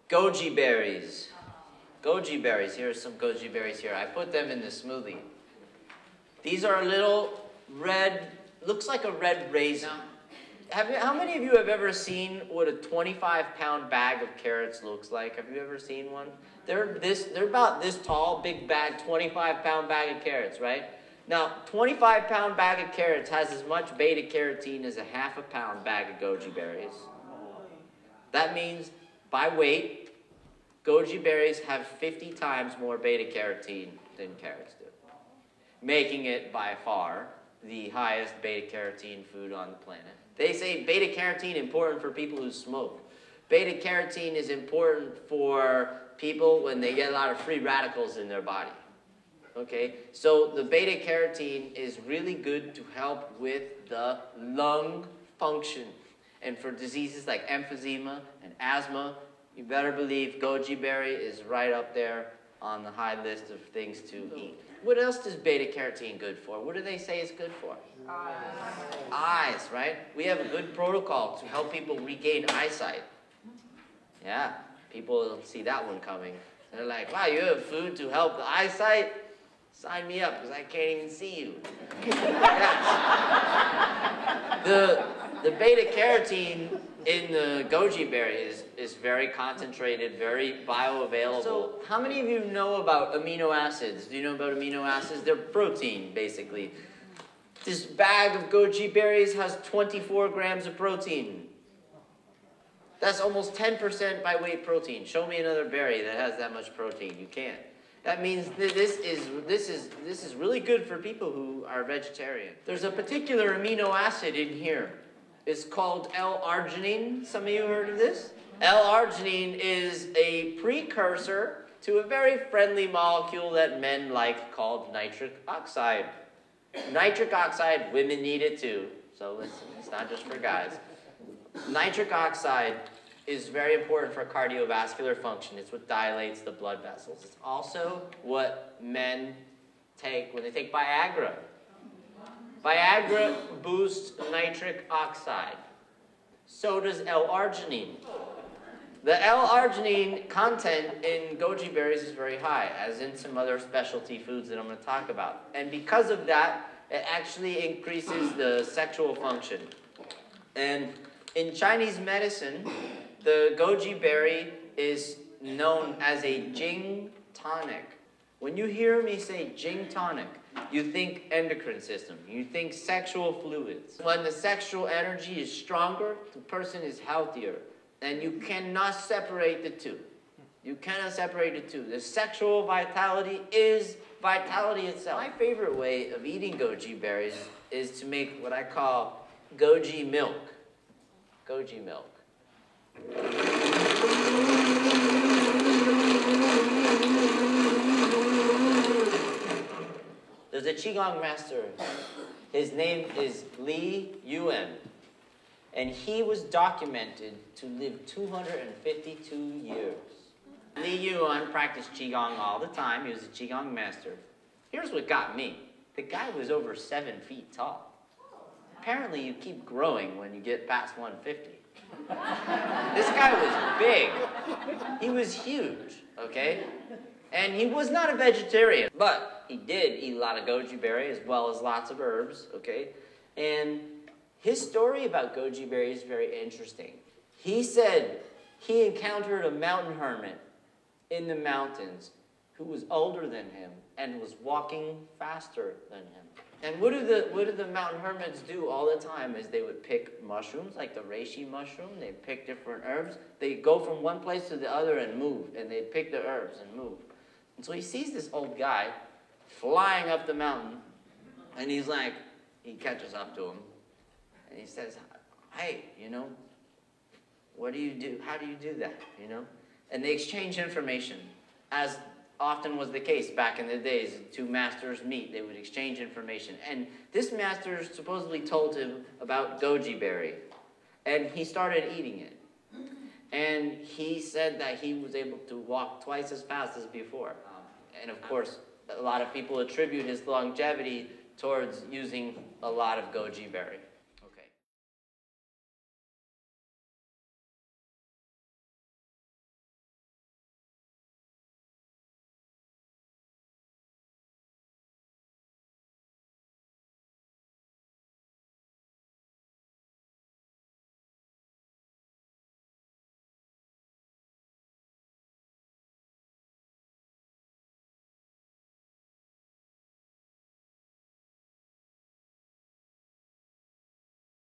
Goji berries. Goji berries. Here are some goji berries here. I put them in the smoothie. These are a little red, looks like a red raisin. How many of you have ever seen what a 25-pound bag of carrots looks like? Have you ever seen one? They're about this tall, big bag, 25-pound bag of carrots, right? Now, 25-pound bag of carrots has as much beta-carotene as a half-a-pound bag of goji berries. That means, by weight, goji berries have 50 times more beta-carotene than carrots do, making it by far the highest beta-carotene food on the planet. They say beta-carotene important for people who smoke. Beta-carotene is important for people when they get a lot of free radicals in their body. Okay, so the beta-carotene is really good to help with the lung function. And for diseases like emphysema and asthma, you better believe goji berry is right up there on the high list of things to eat. What else is beta-carotene good for? What do they say it's good for? Eyes. Eyes, right? We have a good protocol to help people regain eyesight. Yeah, people see that one coming. They're like, wow, you have food to help the eyesight? Sign me up, because I can't even see you. Yeah. The beta-carotene in the goji berry is very concentrated, very bioavailable. So, how many of you know about amino acids? Do you know about amino acids? They're protein, basically. This bag of goji berries has 24 grams of protein. That's almost 10% by weight protein. Show me another berry that has that much protein. You can't. That means that this is really good for people who are vegetarian. There's a particular amino acid in here. It's called L-arginine. Some of you heard of this? L-arginine is a precursor to a very friendly molecule that men like called nitric oxide. Nitric oxide, women need it too. So listen, it's not just for guys. Nitric oxide is very important for cardiovascular function. It's what dilates the blood vessels. It's also what men take when they take Viagra. Viagra boosts nitric oxide. So does L-arginine. The L-arginine content in goji berries is very high, as in some other specialty foods that I'm going to talk about. And because of that, it actually increases the sexual function. And in Chinese medicine, the goji berry is known as a Jing tonic. When you hear me say Jing tonic, you think endocrine system. You think sexual fluids. When the sexual energy is stronger, the person is healthier. And you cannot separate the two. You cannot separate the two. The sexual vitality is vitality itself. My favorite way of eating goji berries is to make what I call goji milk. Goji milk. There's a Qigong master. His name is Li Yuan. And he was documented to live 252 years. Li Yuan practiced Qigong all the time. He was a Qigong master. Here's what got me. The guy was over 7 feet tall. Apparently you keep growing when you get past 150. This guy was big. He was huge, okay? And he was not a vegetarian, but he did eat a lot of goji berry as well as lots of herbs, okay? And his story about goji berry is very interesting. He said he encountered a mountain hermit in the mountains who was older than him and was walking faster than him. And what do the mountain hermits do all the time is they would pick mushrooms, like the reishi mushroom. They pick different herbs. They go from one place to the other and move, and they pick the herbs and move. And so he sees this old guy flying up the mountain, and he's like, he catches up to him, and he says, hey, you know, what do you do? How do you do that, you know? And they exchange information, as often was the case back in the days. Two masters meet, they would exchange information. And this master supposedly told him about goji berry, and he started eating it. And he said that he was able to walk twice as fast as before. And of course, a lot of people attribute his longevity towards using a lot of goji berry.